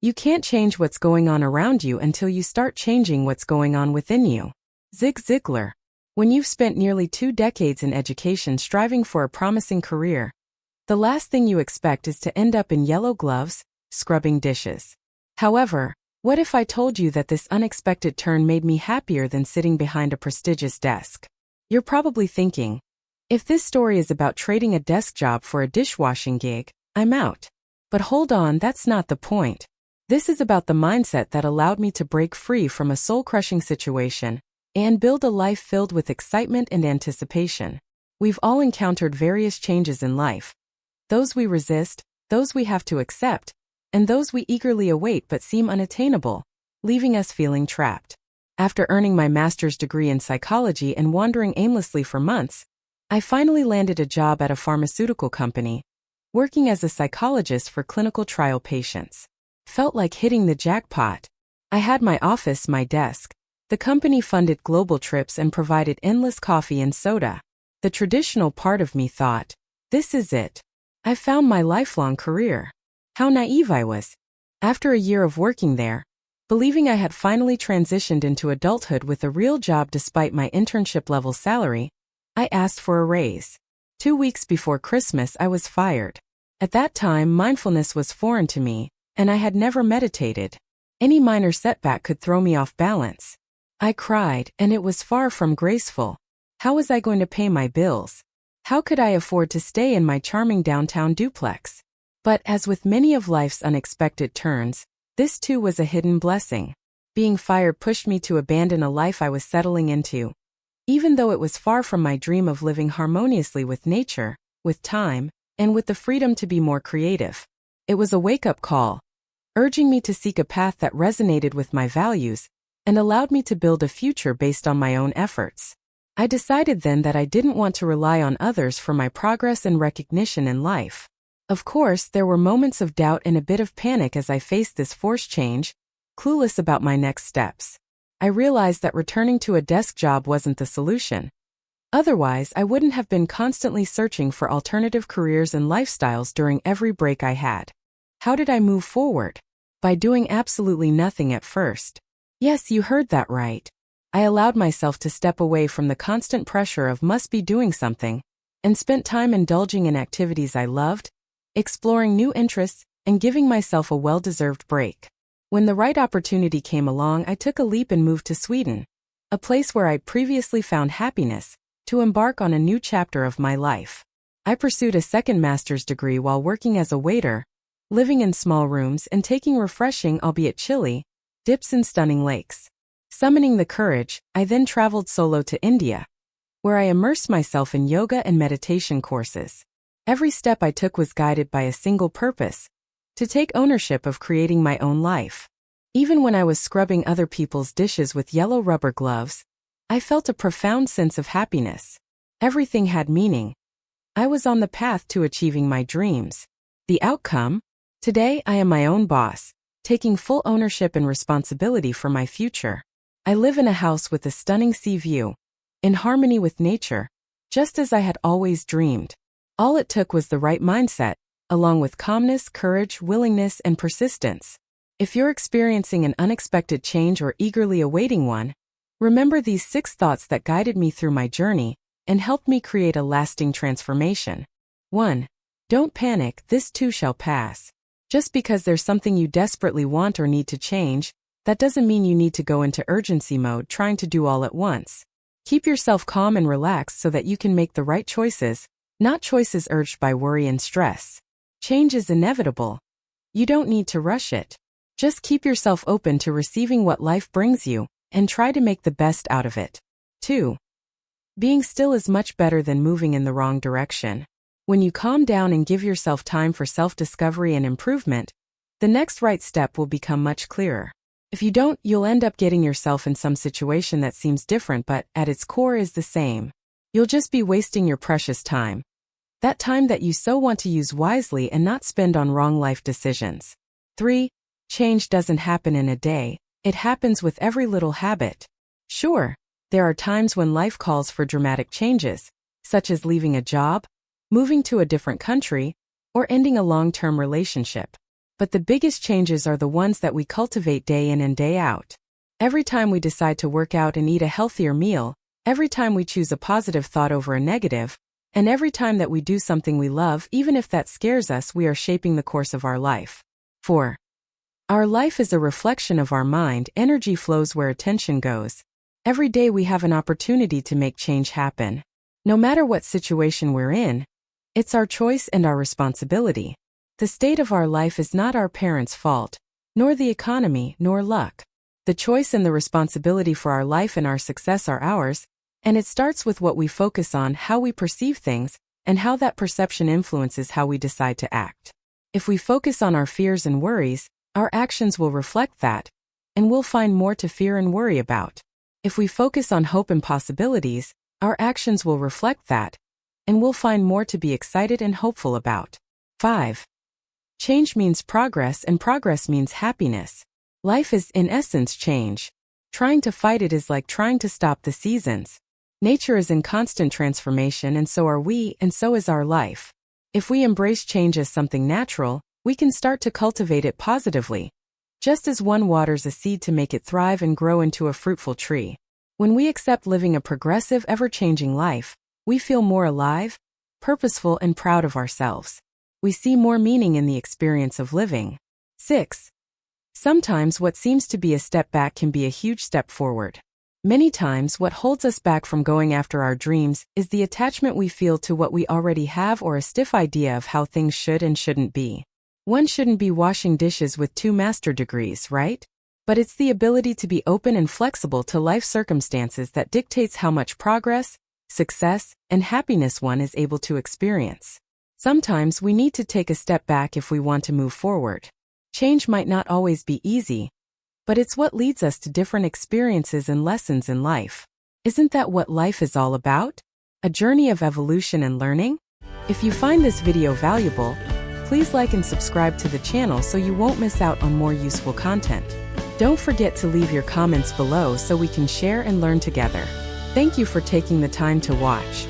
You can't change what's going on around you until you start changing what's going on within you. Zig Ziglar. When you've spent nearly 2 decades in education striving for a promising career, the last thing you expect is to end up in yellow gloves, scrubbing dishes. However, what if I told you that this unexpected turn made me happier than sitting behind a prestigious desk? You're probably thinking, if this story is about trading a desk job for a dishwashing gig, I'm out. But hold on, that's not the point. This is about the mindset that allowed me to break free from a soul-crushing situation and build a life filled with excitement and anticipation. We've all encountered various changes in life. Those we resist, those we have to accept, and those we eagerly await but seem unattainable, leaving us feeling trapped. After earning my master's degree in psychology and wandering aimlessly for months, I finally landed a job at a pharmaceutical company, working as a psychologist for clinical trial patients. Felt like hitting the jackpot. I had my office, my desk. The company funded global trips and provided endless coffee and soda. The traditional part of me thought, this is it. I found my lifelong career. How naive I was. After a year of working there, believing I had finally transitioned into adulthood with a real job despite my internship-level salary, I asked for a raise. 2 weeks before Christmas, I was fired. At that time, mindfulness was foreign to me, and I had never meditated. Any minor setback could throw me off balance. I cried, and it was far from graceful. How was I going to pay my bills? How could I afford to stay in my charming downtown duplex? But as with many of life's unexpected turns, this too was a hidden blessing. Being fired pushed me to abandon a life I was settling into. Even though it was far from my dream of living harmoniously with nature, with time, and with the freedom to be more creative. It was a wake-up call, urging me to seek a path that resonated with my values and allowed me to build a future based on my own efforts. I decided then that I didn't want to rely on others for my progress and recognition in life. Of course, there were moments of doubt and a bit of panic as I faced this forced change, clueless about my next steps. I realized that returning to a desk job wasn't the solution. Otherwise, I wouldn't have been constantly searching for alternative careers and lifestyles during every break I had. How did I move forward? By doing absolutely nothing at first. Yes, you heard that right. I allowed myself to step away from the constant pressure of must be doing something, and spent time indulging in activities I loved, exploring new interests, and giving myself a well-deserved break. When the right opportunity came along, I took a leap and moved to Sweden, a place where I previously found happiness, to embark on a new chapter of my life. I pursued a second master's degree while working as a waiter, living in small rooms and taking refreshing, albeit chilly, dips in stunning lakes. Summoning the courage, I then traveled solo to India, where I immersed myself in yoga and meditation courses. Every step I took was guided by a single purpose: to take ownership of creating my own life. Even when I was scrubbing other people's dishes with yellow rubber gloves, I felt a profound sense of happiness. Everything had meaning. I was on the path to achieving my dreams. The outcome? Today, I am my own boss, taking full ownership and responsibility for my future. I live in a house with a stunning sea view, in harmony with nature, just as I had always dreamed. All it took was the right mindset, along with calmness, courage, willingness, and persistence. If you're experiencing an unexpected change or eagerly awaiting one, remember these 6 thoughts that guided me through my journey and helped me create a lasting transformation. 1. Don't panic, this too shall pass. Just because there's something you desperately want or need to change, that doesn't mean you need to go into urgency mode trying to do all at once. Keep yourself calm and relaxed so that you can make the right choices, not choices urged by worry and stress. Change is inevitable. You don't need to rush it. Just keep yourself open to receiving what life brings you, and try to make the best out of it. 2. Being still is much better than moving in the wrong direction. When you calm down and give yourself time for self-discovery and improvement, the next right step will become much clearer. If you don't, you'll end up getting yourself in some situation that seems different but, at its core, is the same. You'll just be wasting your precious time. That time that you so want to use wisely and not spend on wrong life decisions. 3. Change doesn't happen in a day. It happens with every little habit. Sure, there are times when life calls for dramatic changes, such as leaving a job, moving to a different country, or ending a long-term relationship. But the biggest changes are the ones that we cultivate day in and day out. Every time we decide to work out and eat a healthier meal, every time we choose a positive thought over a negative, and every time that we do something we love, even if that scares us, we are shaping the course of our life. 4. Our life is a reflection of our mind. Energy flows where attention goes. Every day we have an opportunity to make change happen. No matter what situation we're in, it's our choice and our responsibility. The state of our life is not our parents' fault, nor the economy, nor luck. The choice and the responsibility for our life and our success are ours, and it starts with what we focus on, how we perceive things, and how that perception influences how we decide to act. If we focus on our fears and worries, our actions will reflect that, and we'll find more to fear and worry about. If we focus on hope and possibilities, our actions will reflect that, and we'll find more to be excited and hopeful about. 5. Change means progress, and progress means happiness. Life is, in essence, change. Trying to fight it is like trying to stop the seasons. Nature is in constant transformation, and so are we, and so is our life. If we embrace change as something natural, we can start to cultivate it positively. Just as one waters a seed to make it thrive and grow into a fruitful tree. When we accept living a progressive, ever-changing life, we feel more alive, purposeful, and proud of ourselves. We see more meaning in the experience of living. 6. Sometimes what seems to be a step back can be a huge step forward. Many times what holds us back from going after our dreams is the attachment we feel to what we already have, or a stiff idea of how things should and shouldn't be. One shouldn't be washing dishes with 2 master degrees, right? But it's the ability to be open and flexible to life circumstances that dictates how much progress, success, and happiness one is able to experience. Sometimes we need to take a step back if we want to move forward. Change might not always be easy, but it's what leads us to different experiences and lessons in life. Isn't that what life is all about? A journey of evolution and learning? If you find this video valuable, please like and subscribe to the channel so you won't miss out on more useful content. Don't forget to leave your comments below so we can share and learn together. Thank you for taking the time to watch.